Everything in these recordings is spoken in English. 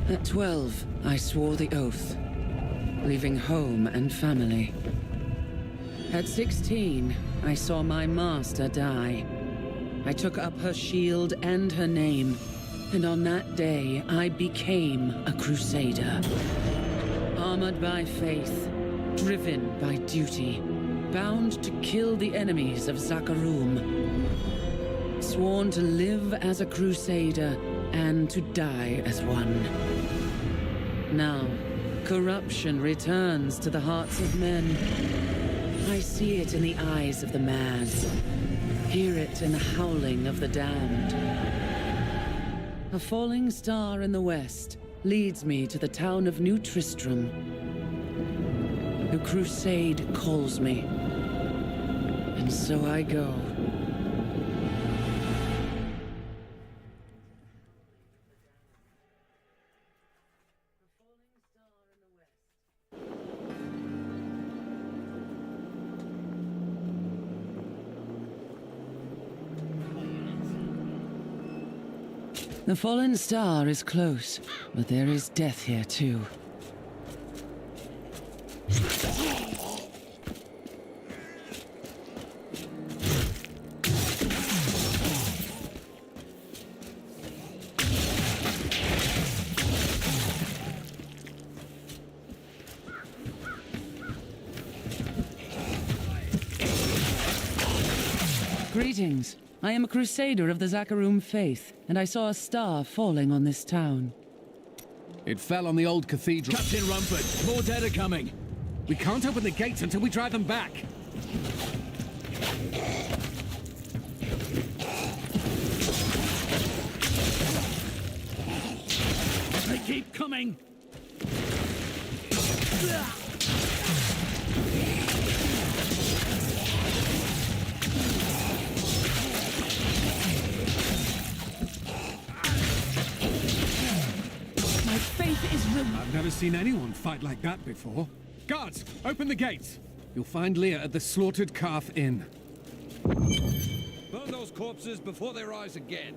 At 12, I swore the oath, leaving home and family. At 16, I saw my master die. I took up her shield and her name, and on that day, I became a crusader. Armored by faith, driven by duty, bound to kill the enemies of Zakarum. Sworn to live as a crusader and to die as one. Now, corruption returns to the hearts of men. I see it in the eyes of the mad, hear it in the howling of the damned. A falling star in the west leads me to the town of New Tristram. The crusade calls me, and so I go. The fallen star is close, but there is death here too. Greetings. I am a crusader of the Zakarum faith, and I saw a star falling on this town. It fell on the old cathedral. Captain Rumford, more dead are coming. We can't open the gates until we drive them back. They keep coming. I've never seen anyone fight like that before. Guards, open the gates. You'll find Leah at the Slaughtered Calf Inn. Burn those corpses before they rise again.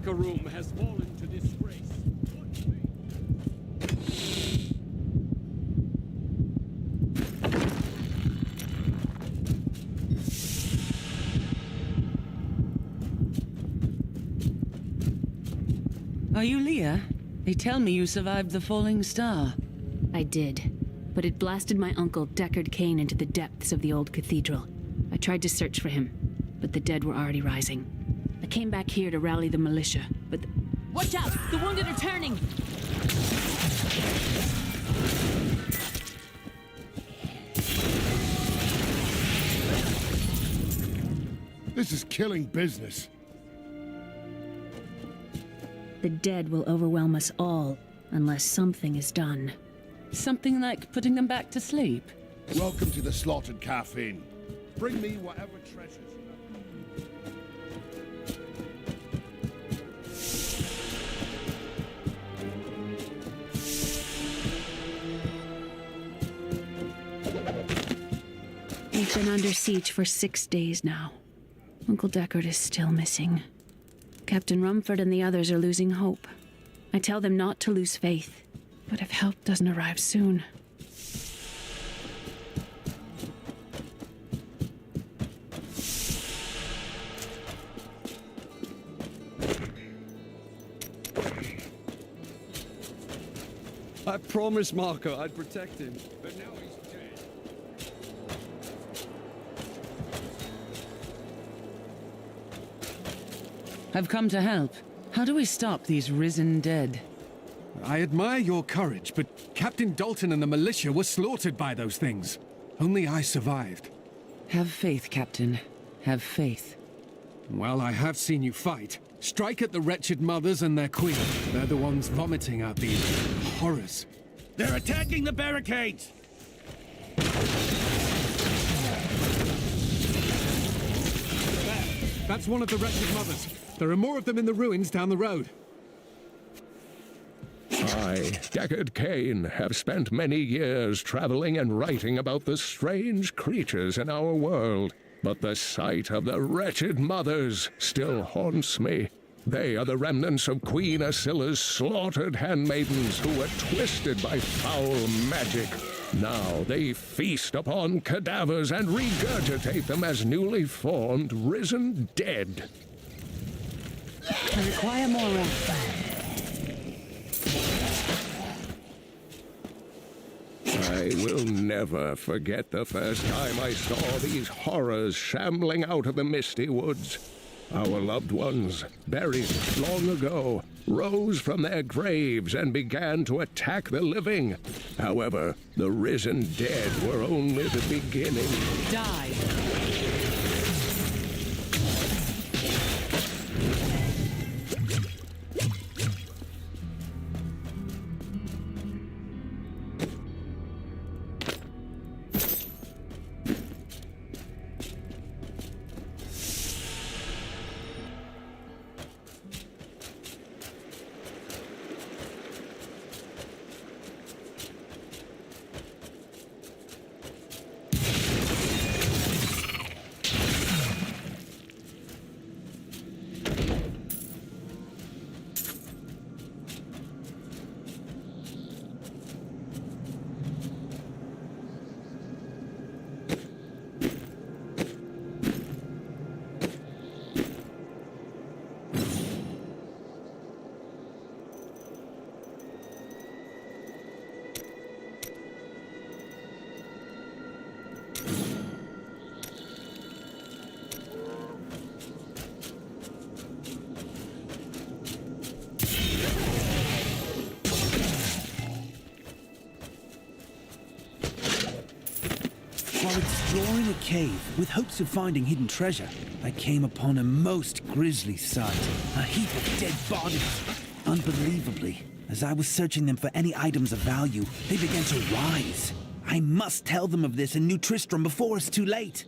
Kakarum has fallen to disgrace. Are you Leah? They tell me you survived the falling star. I did, but it blasted my uncle Deckard Cain into the depths of the old cathedral. I tried to search for him, but the dead were already rising. I came back here to rally the militia, but Watch out! The wounded are turning! This is killing business. The dead will overwhelm us all, unless something is done. Something like putting them back to sleep? Welcome to the Slaughtered Calf Inn. Bring me whatever treasures you We've been under siege for 6 days now. Uncle Deckard is still missing. Captain Rumford and the others are losing hope. I tell them not to lose faith, but if help doesn't arrive soon... I promised Marco I'd protect him, but now he's dead. I've come to help. How do we stop these risen dead? I admire your courage, but Captain Dalton and the militia were slaughtered by those things. Only I survived. Have faith, Captain. Have faith. Well, I have seen you fight. Strike at the wretched mothers and their queen. They're the ones vomiting out these horrors. They're attacking the barricades! That's one of the wretched mothers. There are more of them in the ruins down the road. I, Deckard Cain, have spent many years traveling and writing about the strange creatures in our world. But the sight of the wretched mothers still haunts me. They are the remnants of Queen Asilla's slaughtered handmaidens who were twisted by foul magic. Now they feast upon cadavers and regurgitate them as newly formed, risen dead. I require more rest. I will never forget the first time I saw these horrors shambling out of the misty woods. Our loved ones, buried long ago, rose from their graves and began to attack the living. However, the risen dead were only the beginning. Die! While exploring a cave with hopes of finding hidden treasure, I came upon a most grisly sight. A heap of dead bodies. Unbelievably, as I was searching them for any items of value, they began to rise. I must tell them of this in New Tristram before it's too late.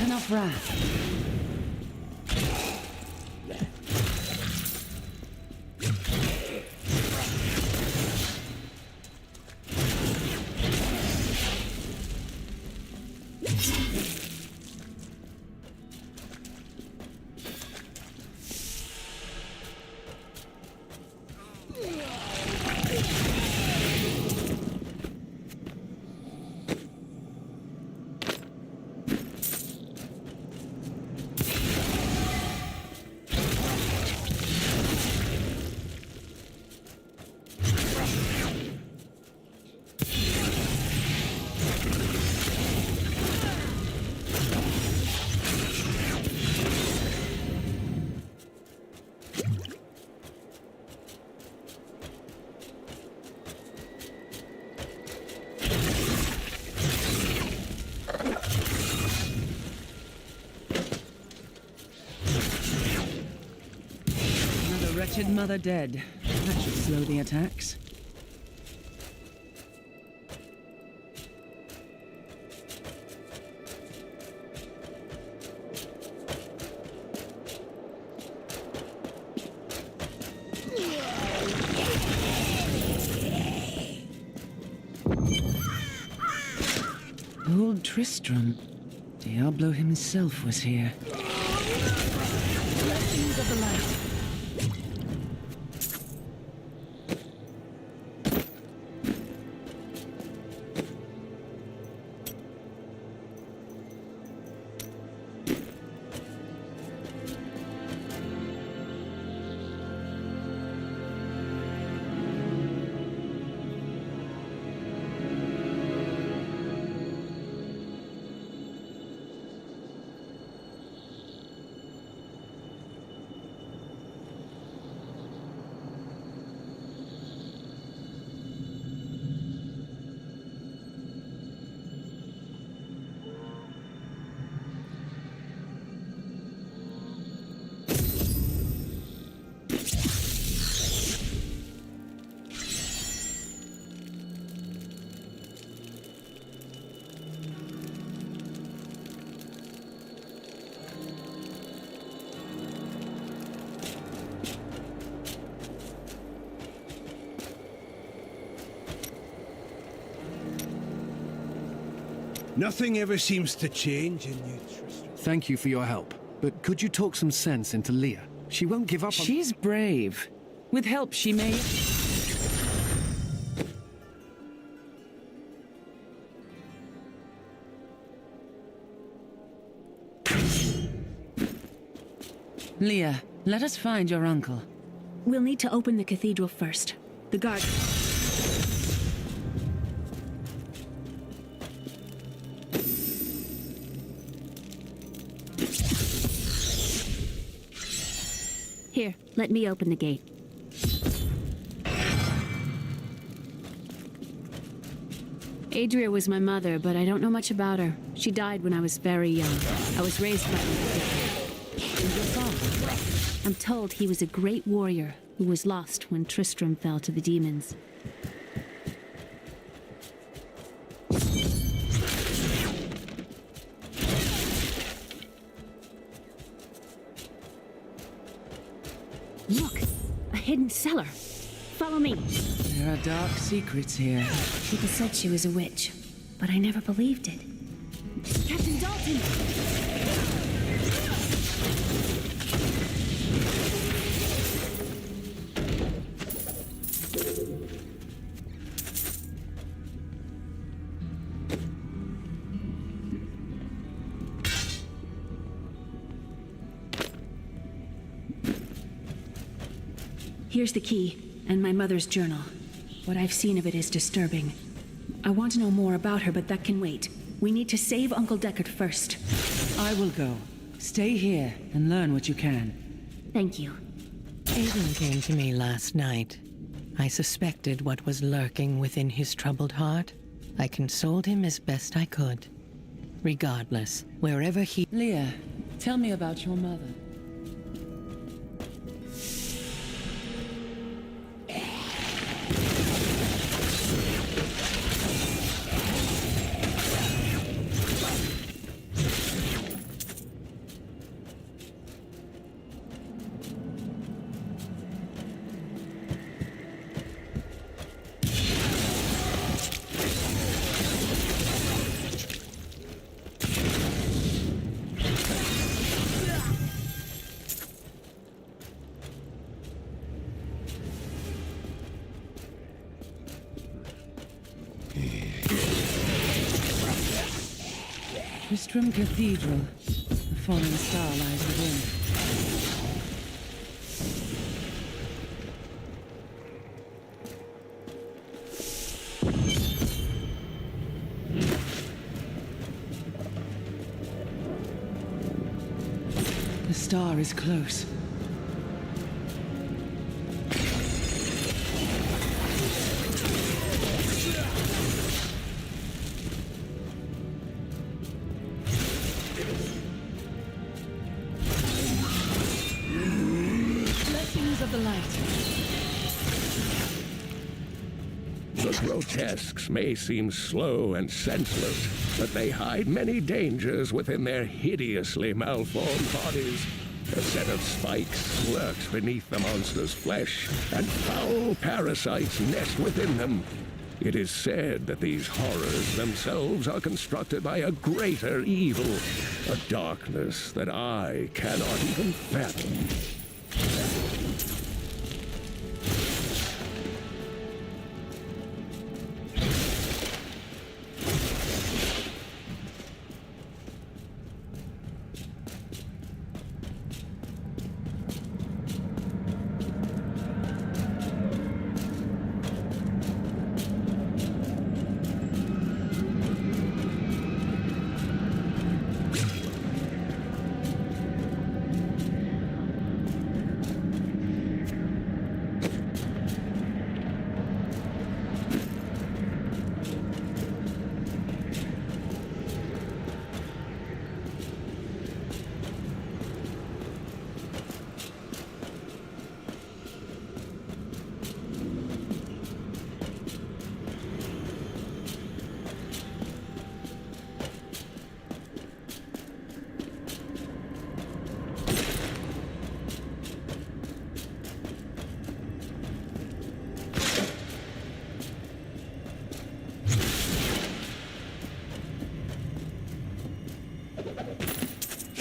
enough wrath. Wretched mother dead. That should slow the attacks. Old Tristram. Diablo himself was here. Blessings of the light. Nothing ever seems to change in you, Tristram. Thank you for your help. But could you talk some sense into Leah? She won't give up on... She's brave. With help, she may... Leah, let us find your uncle. We'll need to open the cathedral first. The guard... Here, let me open the gate. Adria was my mother, but I don't know much about her. She died when I was very young. I was raised by her. And your father? I'm told he was a great warrior who was lost when Tristram fell to the demons. Look! A hidden cellar! Follow me! There are dark secrets here. People said she was a witch, but I never believed it. Captain Dalton! Here's the key, and my mother's journal. What I've seen of it is disturbing. I want to know more about her, but that can wait. We need to save Uncle Deckard first. I will go. Stay here and learn what you can. Thank you. Aiden came to me last night. I suspected what was lurking within his troubled heart. I consoled him as best I could. Regardless, wherever he... Leah, tell me about your mother. Tristram Cathedral. The fallen star lies within. The star is close. Blessings of the light. The grotesques may seem slow and senseless, but they hide many dangers within their hideously malformed bodies. A set of spikes lurks beneath the monster's flesh, and foul parasites nest within them. It is said that these horrors themselves are constructed by a greater evil, a darkness that I cannot even fathom.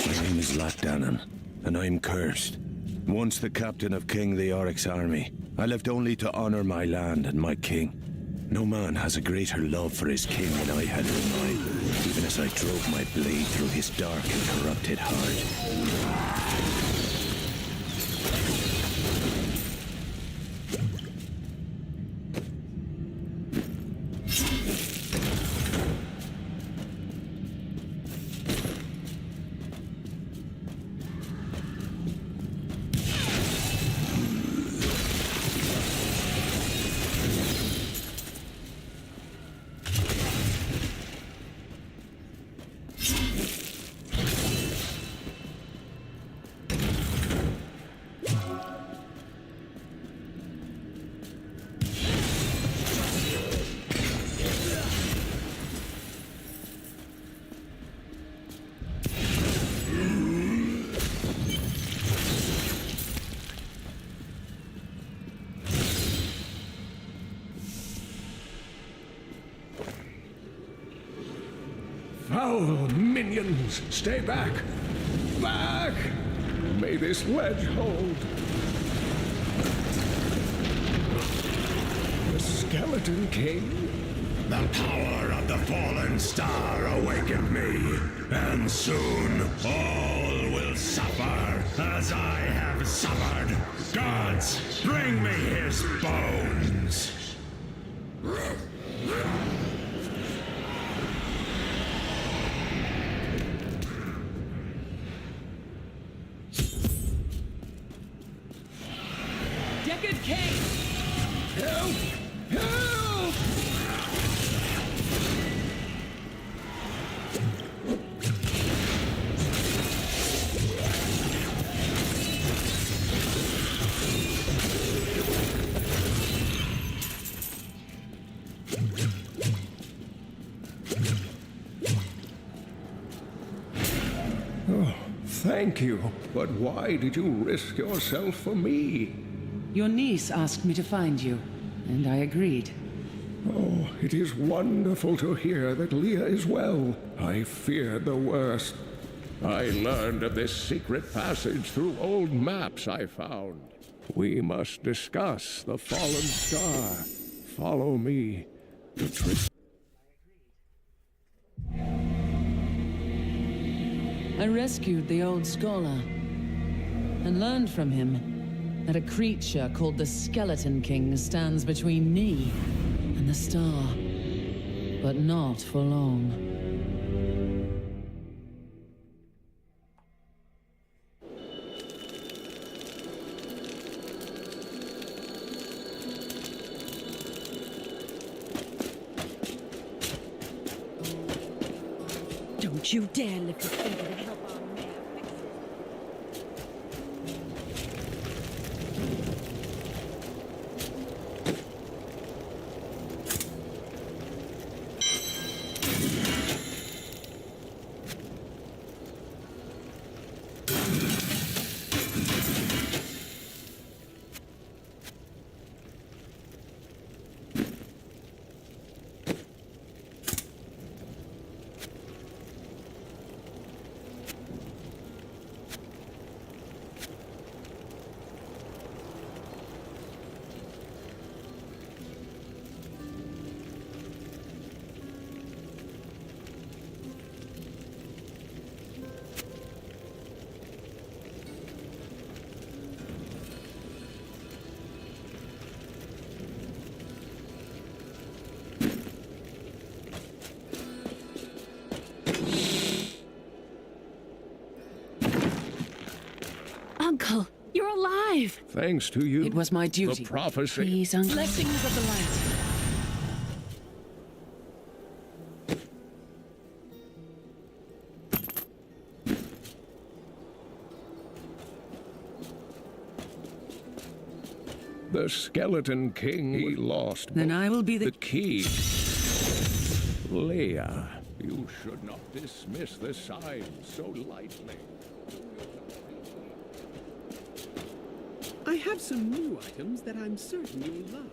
My name is Latdanan, and I'm cursed. Once the captain of King Leoric's army, I lived only to honor my land and my king. No man has a greater love for his king than I had for mine, even as I drove my blade through his dark and corrupted heart. Foul minions, stay back! Back! May this ledge hold. The Skeleton King? The power of the fallen star awakened me, and soon all will suffer as I have suffered. Gods, bring me his bones! Deckard Cain! Help! Help! Oh, thank you. But why did you risk yourself for me? Your niece asked me to find you, and I agreed. Oh, it is wonderful to hear that Leah is well. I feared the worst. I learned of this secret passage through old maps I found. We must discuss the fallen star. Follow me. I rescued the old scholar and learned from him that a creature called the Skeleton King stands between me and the star, but not for long. Don't you dare lift a finger to help our mayor fix it. Uncle, you're alive! Thanks to you. It was my duty. The prophecy. Please, Uncle. Blessings of the light. The Skeleton King, he lost. Then I will be the key. Leia, you should not dismiss the signs so lightly. I have some new items that I'm certain you'll love.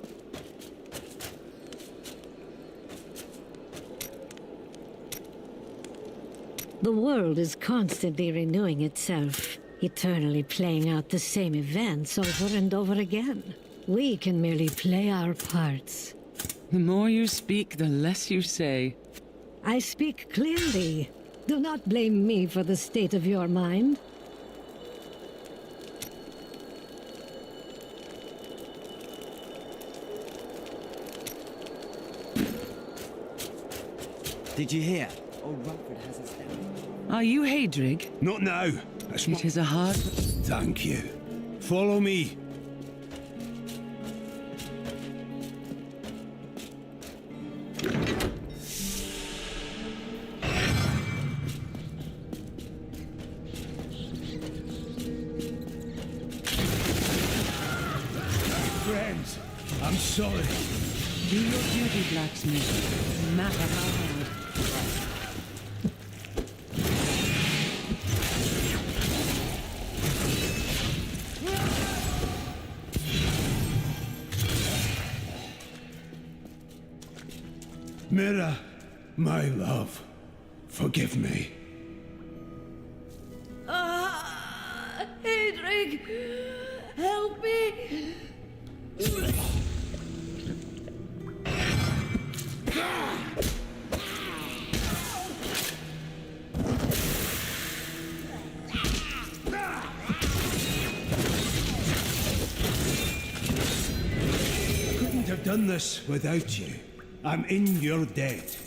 The world is constantly renewing itself, eternally playing out the same events over and over again. We can merely play our parts. The more you speak, the less you say. I speak clearly. Do not blame me for the state of your mind. Did you hear? Old Rumford has us down. Are you Hadrig? Not now. It is a hard... Thank you. Follow me. Friends, I'm sorry. Do your duty, blacksmith. No matter how hard. Mira, my love, forgive me. Hadrig! Help me! Couldn't have done this without you. I'm in your debt.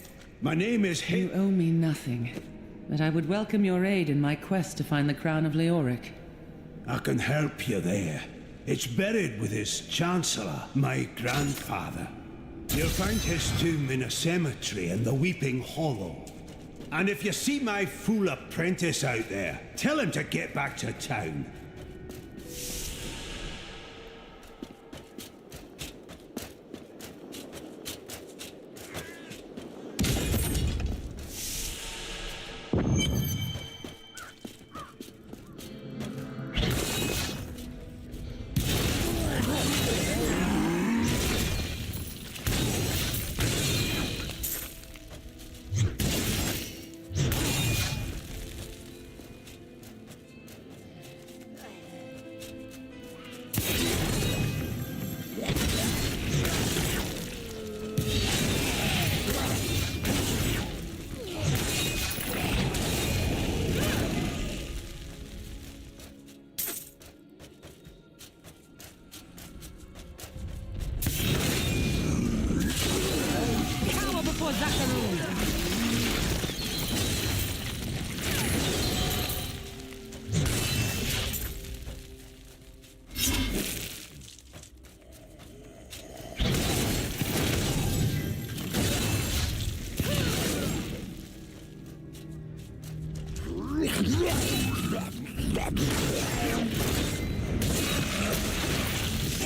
My name is You owe me nothing, but I would welcome your aid in my quest to find the crown of Leoric. I can help you there. It's buried with his Chancellor, my grandfather. You'll find his tomb in a cemetery in the Weeping Hollow. And if you see my fool apprentice out there, tell him to get back to town.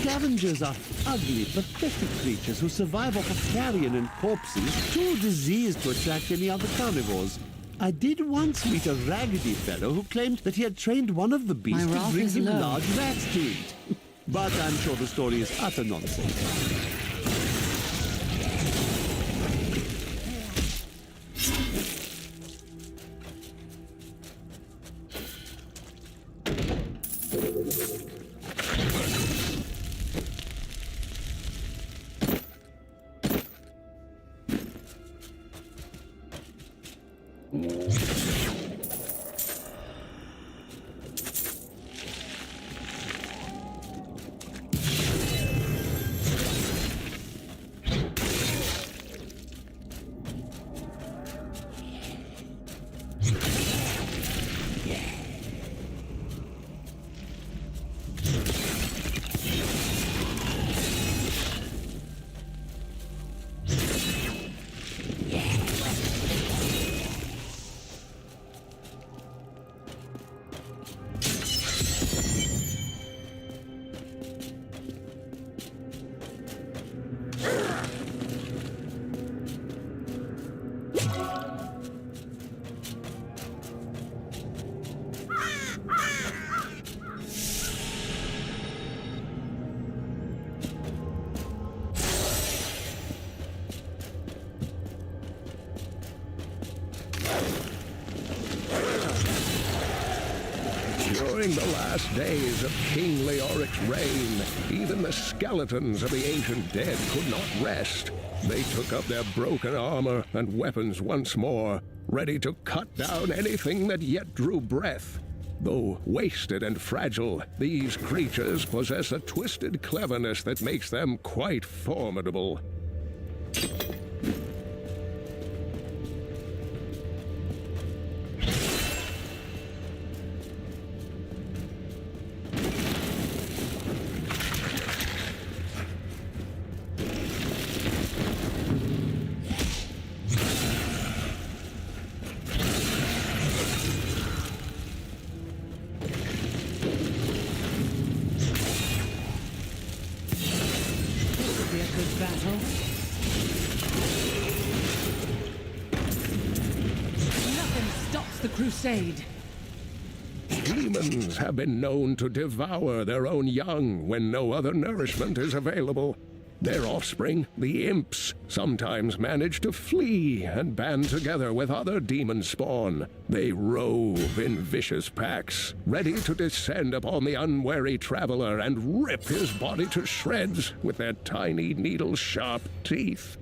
Scavengers are ugly, pathetic creatures who survive off of carrion and corpses, too diseased to attract any other carnivores. I did once meet a raggedy fellow who claimed that he had trained one of the beasts My to wrath bring is him low. large rats to eat. But I'm sure the story is utter nonsense. During the last days of King Leoric's reign, even the skeletons of the ancient dead could not rest. They took up their broken armor and weapons once more, ready to cut down anything that yet drew breath. Though wasted and fragile, these creatures possess a twisted cleverness that makes them quite formidable. Crusade. Demons have been known to devour their own young when no other nourishment is available. Their offspring, the imps, sometimes manage to flee and band together with other demon spawn. They rove in vicious packs, ready to descend upon the unwary traveler and rip his body to shreds with their tiny needle-sharp teeth.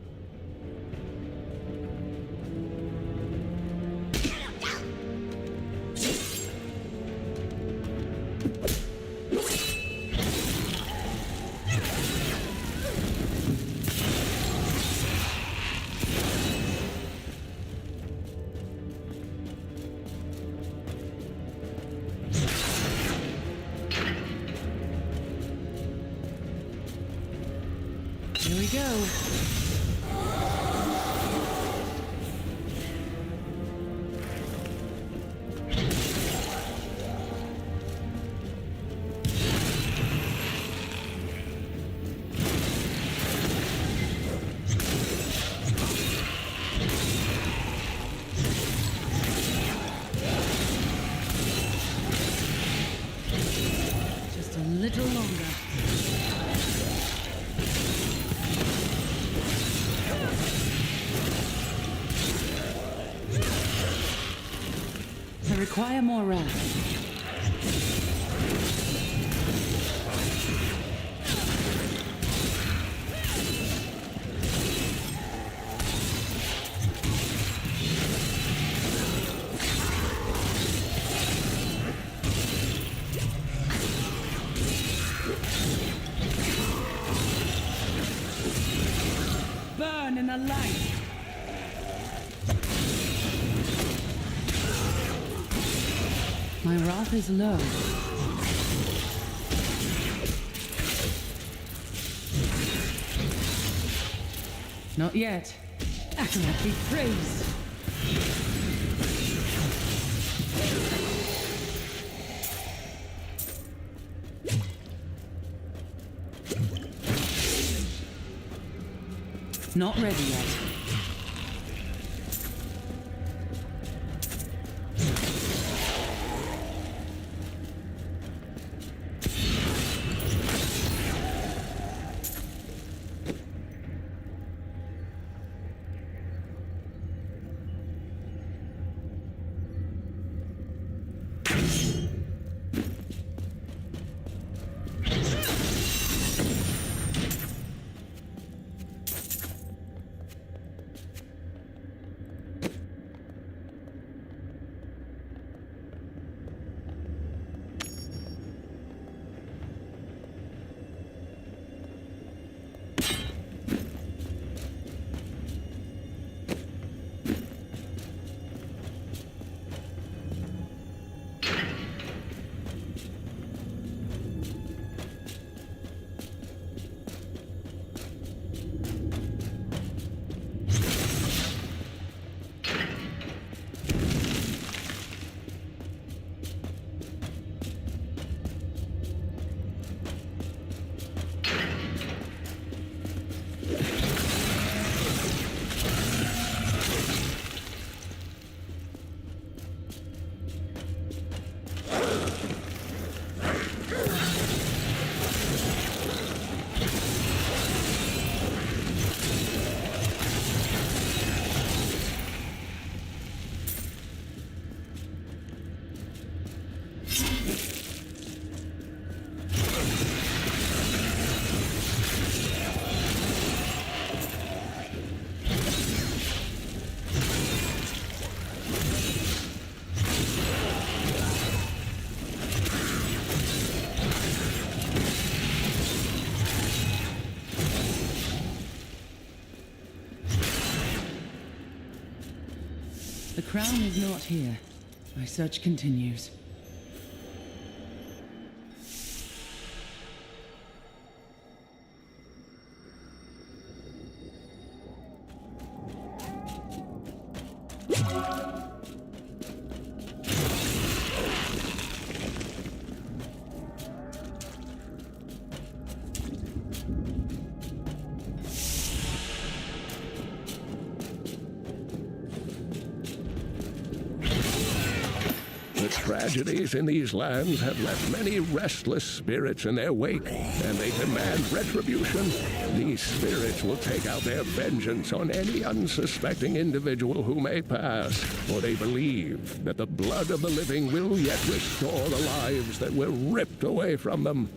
Here we go. Just a little longer. I require more wrath. Burn in the light. My wrath is low. Not yet. Akarat be praised. Not ready yet. The crown is not here. My search continues. Tragedies in these lands have left many restless spirits in their wake, and they demand retribution. These spirits will take out their vengeance on any unsuspecting individual who may pass, for they believe that the blood of the living will yet restore the lives that were ripped away from them.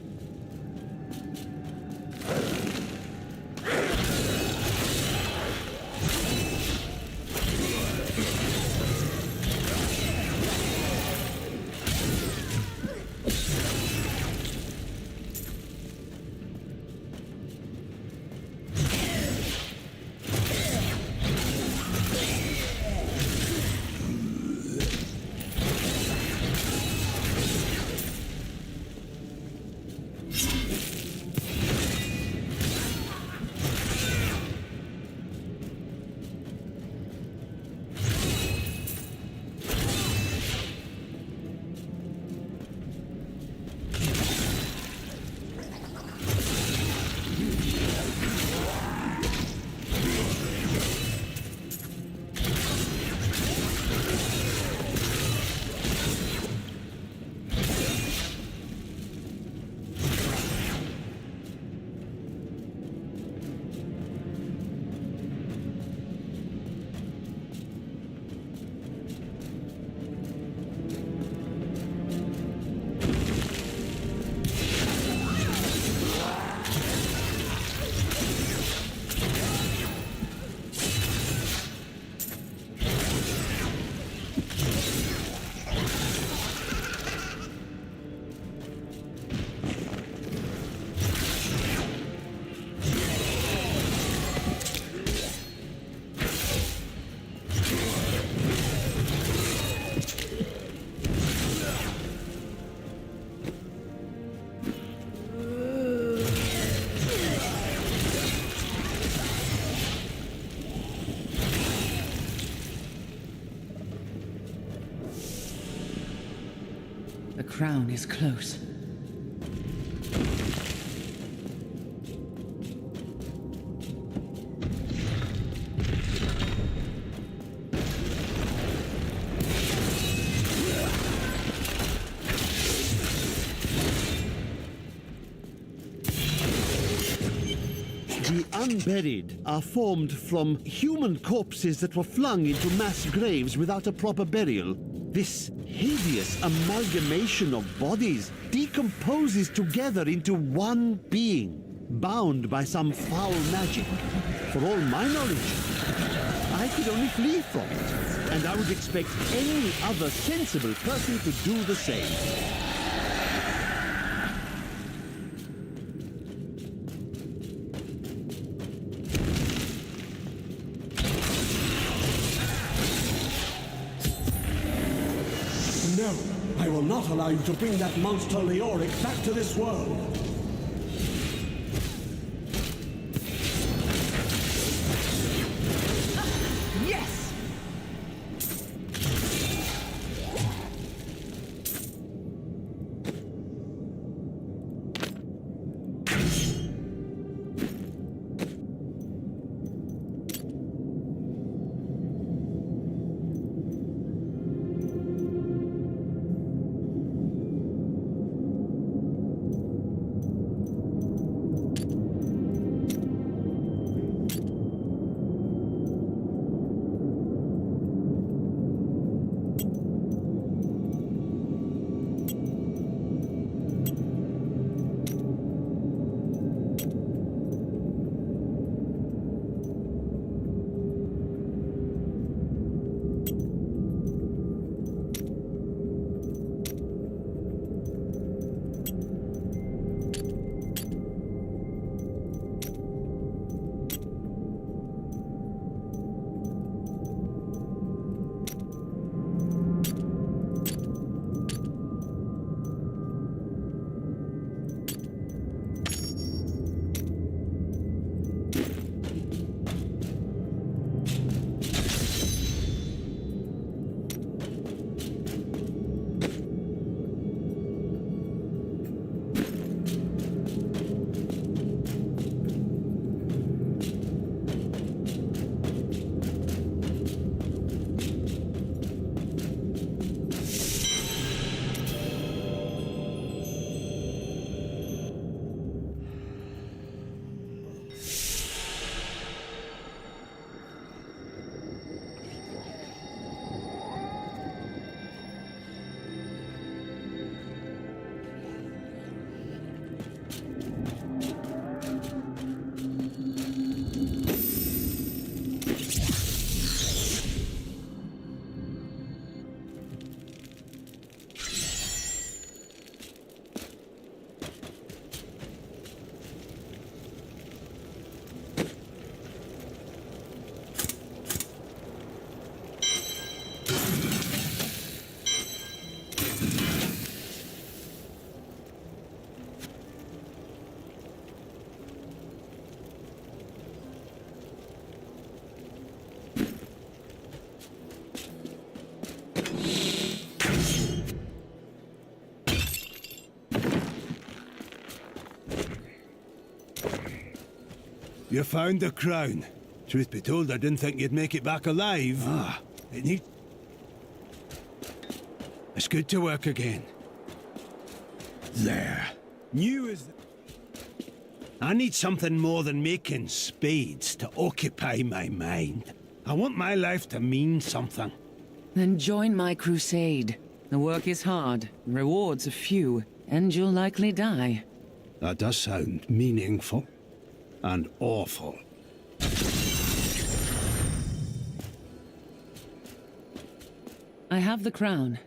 The crown is close. The unburied are formed from human corpses that were flung into mass graves without a proper burial. This hideous amalgamation of bodies decomposes together into one being, bound by some foul magic. For all my knowledge, I could only flee from it, and I would expect any other sensible person to do the same. No, I will not allow you to bring that monster Leoric back to this world. Yes! You found the crown. Truth be told, I didn't think you'd make it back alive. It need... It's good to work again. There. New as... I need something more than making spades to occupy my mind. I want my life to mean something. Then join my crusade. The work is hard, rewards are few, and you'll likely die. That does sound meaningful. And awful. I have the crown.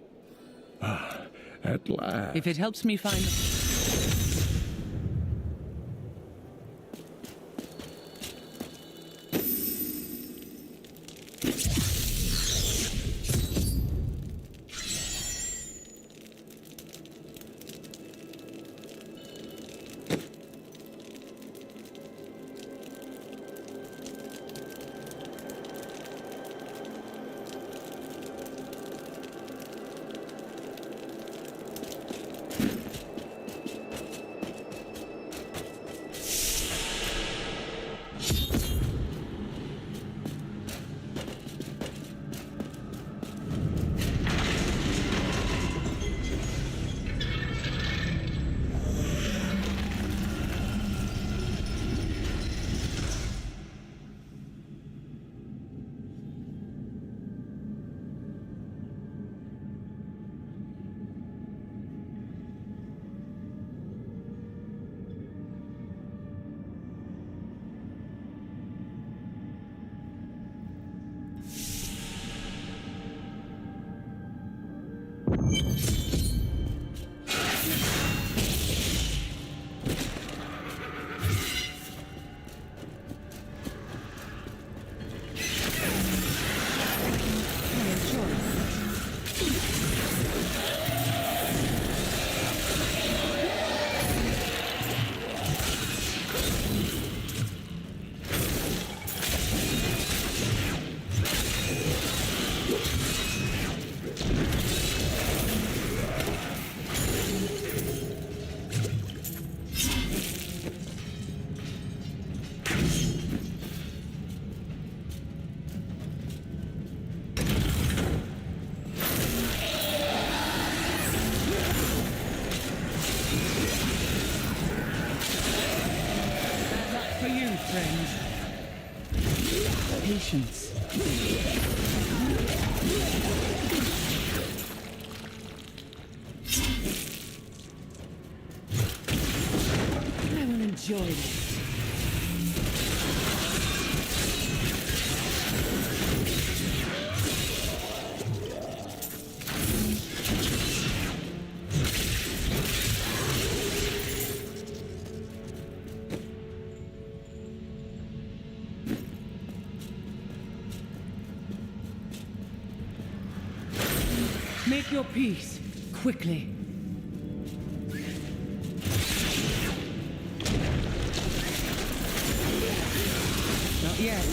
At last. If it helps me find... friend. Patience. I will enjoy this. Make your peace, quickly. Not yet.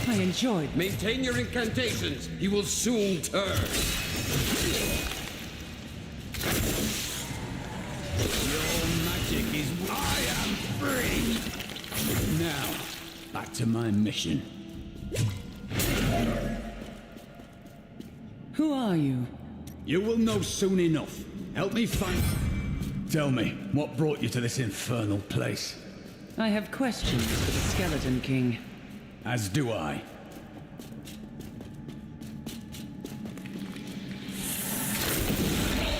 I enjoyed. Maintain your incantations. He will soon turn. Your magic is... I am free! Now, back to my mission. Who are you? You will know soon enough. Help me find... Tell me, what brought you to this infernal place? I have questions for the Skeleton King. As do I.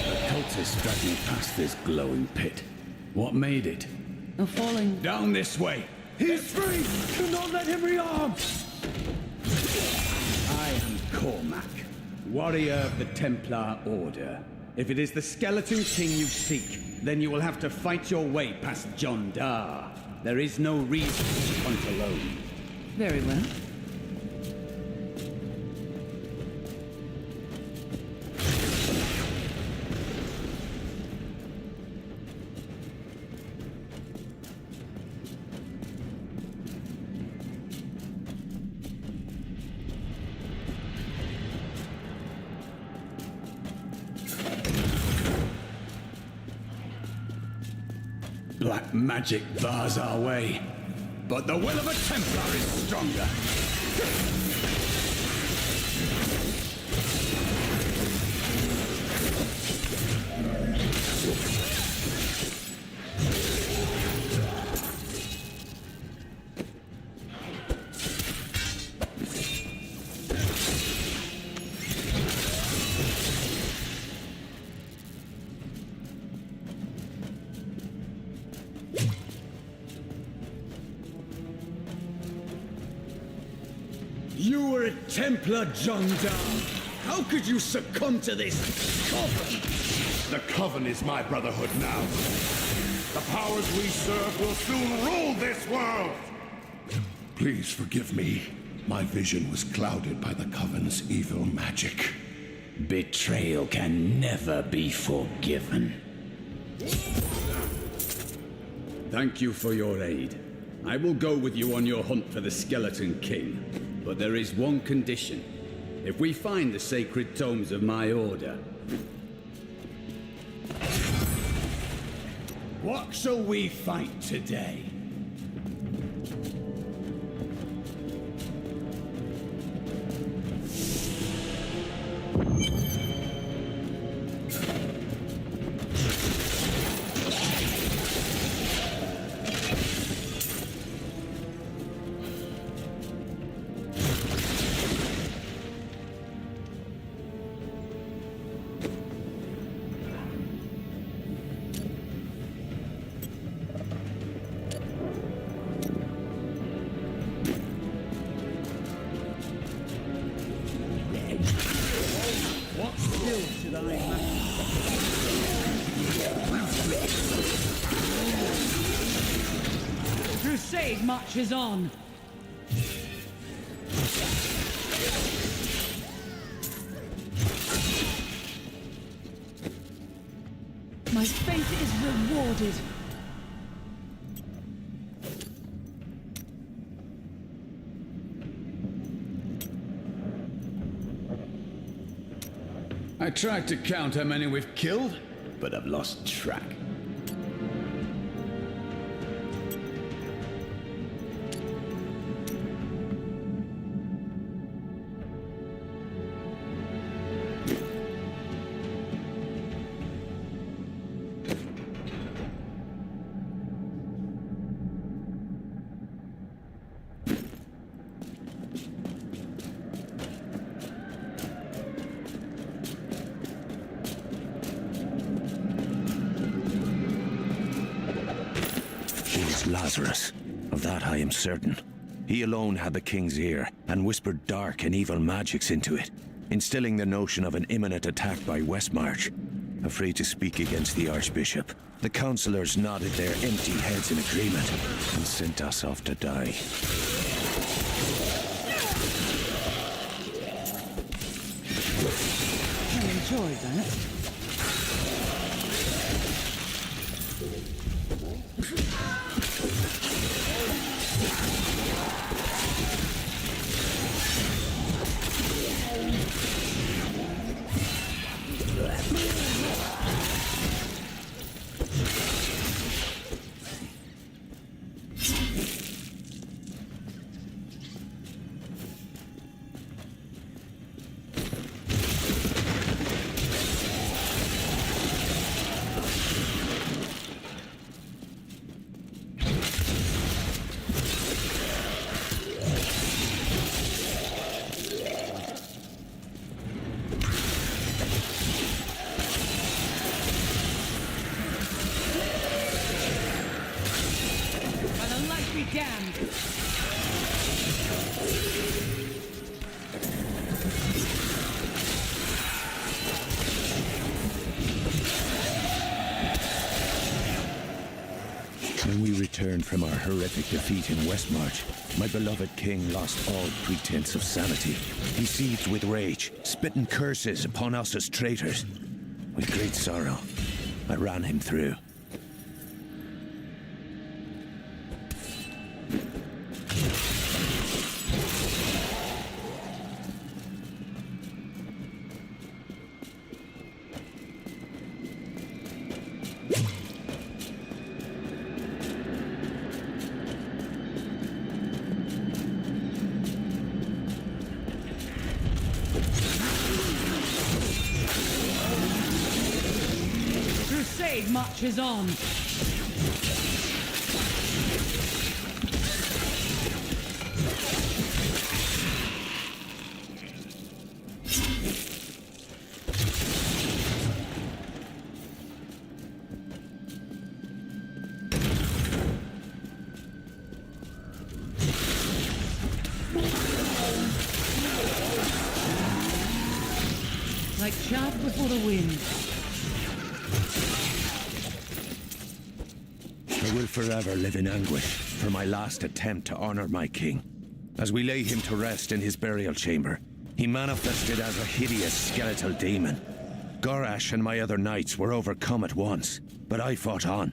The cultists dragged me past this glowing pit. What made it? A falling... Down this way! He's free! Do not let him rearm! I am Cormac, warrior of the Templar Order. If it is the Skeleton King you seek, then you will have to fight your way past John Dar. There is no reason to hunt alone. Very well. Black magic bars our way, but the will of a Templar is stronger. You were a Templar, John Dar. How could you succumb to this coven? The Coven is my brotherhood now. The powers we serve will soon rule this world! Please forgive me. My vision was clouded by the Coven's evil magic. Betrayal can never be forgiven. Thank you for your aid. I will go with you on your hunt for the Skeleton King. But there is one condition. If we find the sacred tomes of my order... What shall we fight today? What skill should I master? crusade marches on. My faith is rewarded. I tried to count how many we've killed, but I've lost track. Lazarus. Of that I am certain. He alone had the king's ear, and whispered dark and evil magics into it, instilling the notion of an imminent attack by Westmarch. Afraid to speak against the Archbishop, the councillors nodded their empty heads in agreement, and sent us off to die. I enjoyed that. When we returned from our horrific defeat in Westmarch, my beloved king lost all pretense of sanity. He seethed with rage, spitting curses upon us as traitors. With great sorrow, I ran him through. Crusade marches on. Like chaff before the wind. I will forever live in anguish for my last attempt to honor my king. As we lay him to rest in his burial chamber, he manifested as a hideous skeletal demon. Gorash and my other knights were overcome at once, but I fought on.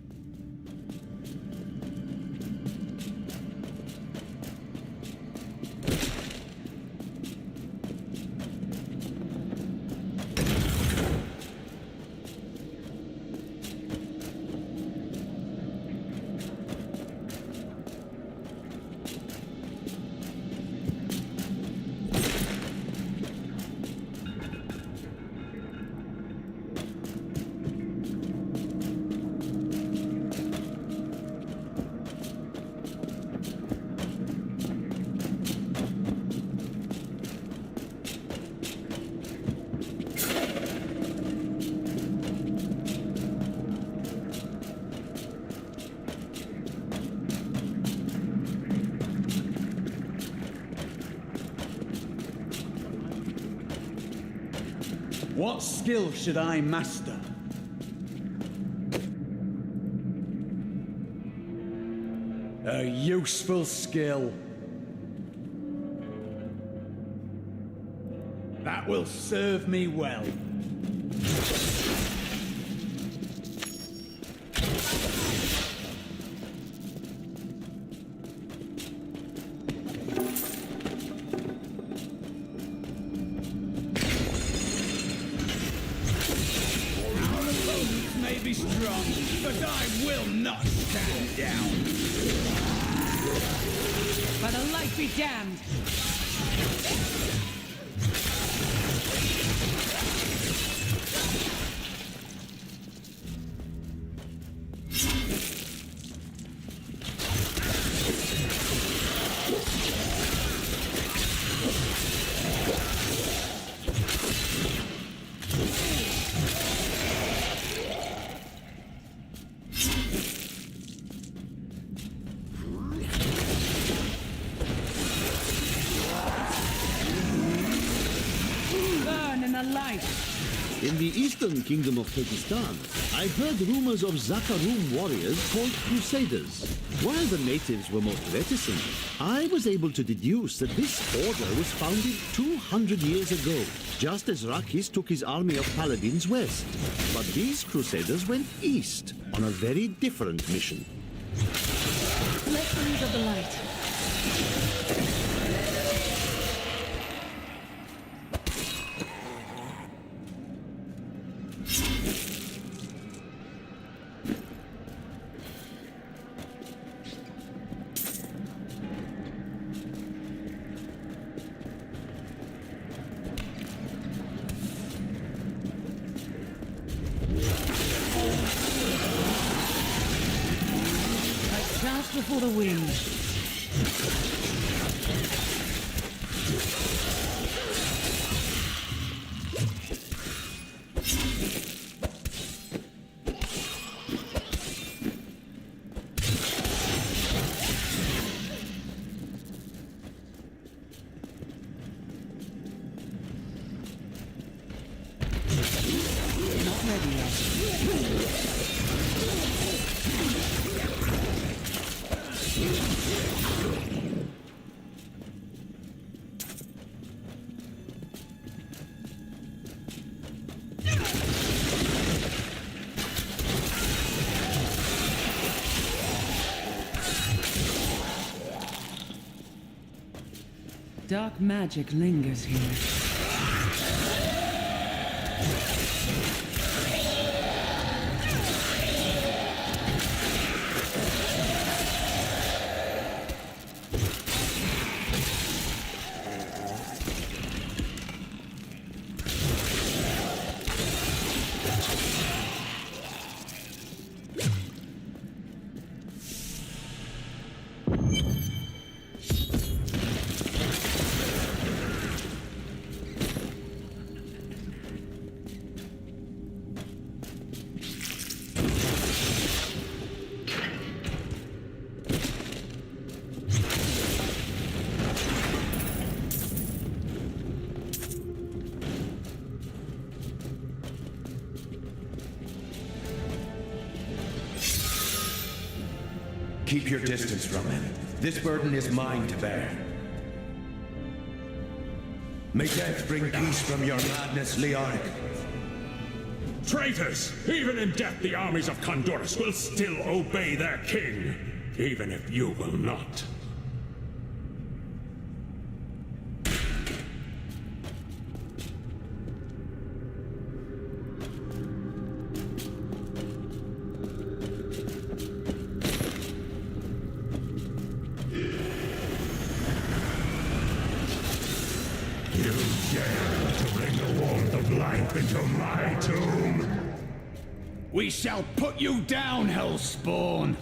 What skill should I master? A useful skill. That will serve me well. May be strong, but I will not stand down. By the light be damned! In the eastern kingdom of Turkestan, I heard rumors of Zakarum warriors called Crusaders. While the natives were most reticent, I was able to deduce that this order was founded 200 years ago, just as Rakis took his army of paladins west. But these Crusaders went east on a very different mission. Lessons of the light. Fast before the wind. Not ready yet. Dark magic lingers here. Keep your distance from him. This burden is mine to bear. May death bring peace from your madness, Leoric. Traitors! Even in death, the armies of Condorus will still obey their king, even if you will not. You dare to bring the warmth of life into my tomb? We shall put you down, Hellspawn!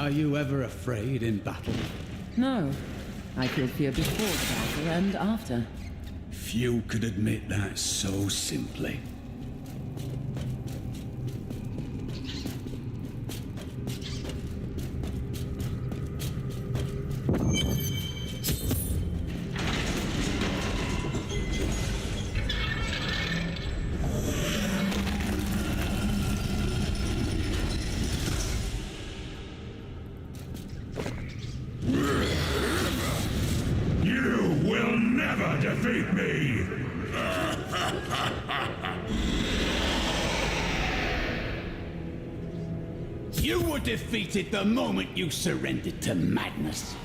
Are you ever afraid in battle? No. I feel fear before the battle and after. Few could admit that so simply. You will never defeat me! You were defeated the moment you surrendered to madness.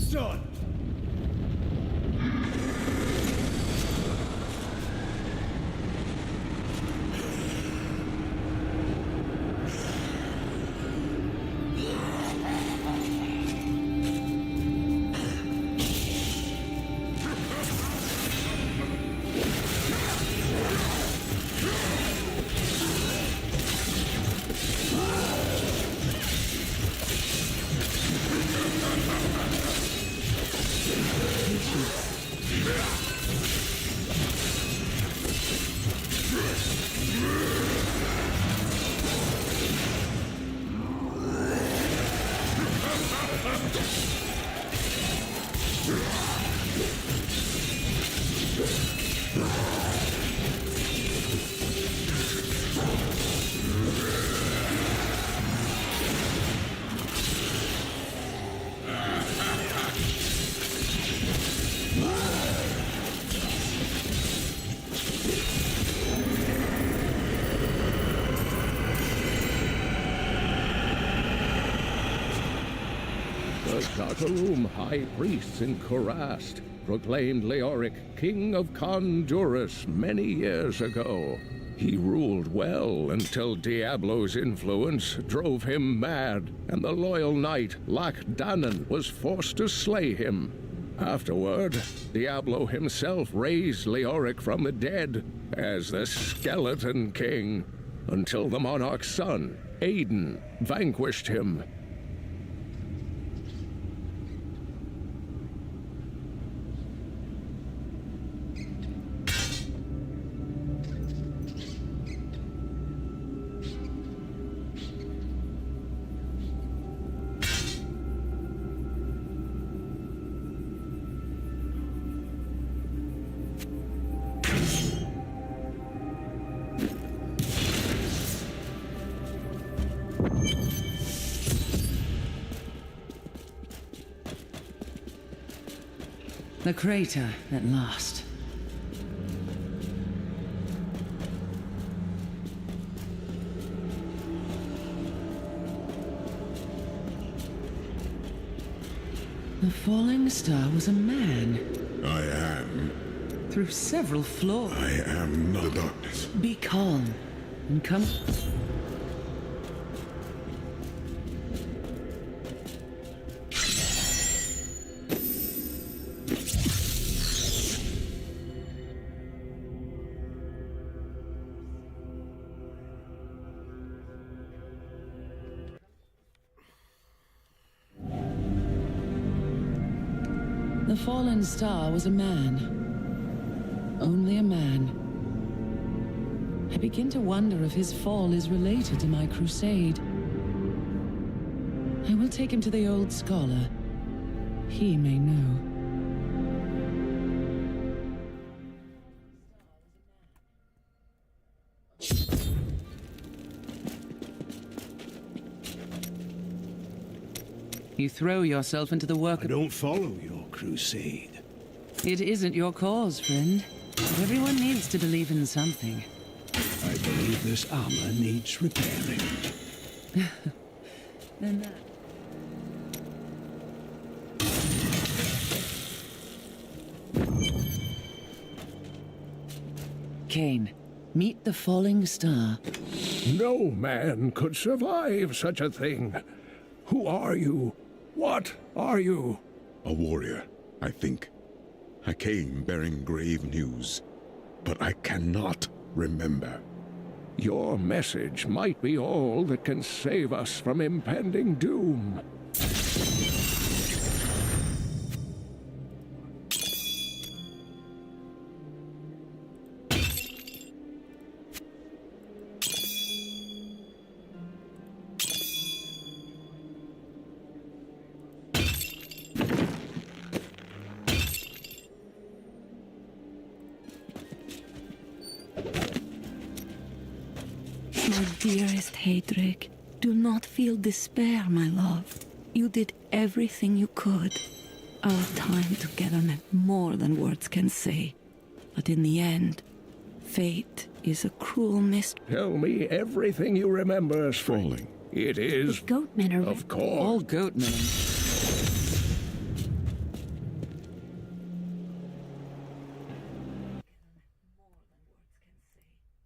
Son! The Kakarum high priests in Kurast proclaimed Leoric king of Kondurus many years ago. He ruled well until Diablo's influence drove him mad, and the loyal knight Lac Danan was forced to slay him. Afterward, Diablo himself raised Leoric from the dead as the Skeleton King, until the monarch's son, Aiden, vanquished him. The crater, at last. The falling star was a man. I am. Through several floors. I am the darkness. Be calm and come. The fallen star was a man. Only a man. I begin to wonder if his fall is related to my crusade. I will take him to the old scholar. He may know. You throw yourself into the work. I don't follow your crusade. It isn't your cause, friend. Everyone needs to believe in something. I believe this armor needs repairing. Then that. Kane, Meet the falling star. No man could survive such a thing. Who are you? What are you? A warrior, I think. I came bearing grave news, but I cannot remember. Your message might be all that can save us from impending doom. My dearest Heydrich, do not feel despair, my love. You did everything you could. Our time together meant more than words can say. But in the end, fate is a cruel mist. Tell me everything you remember, Spring. Falling. It is... The goatmen are... Of course. All goatmen.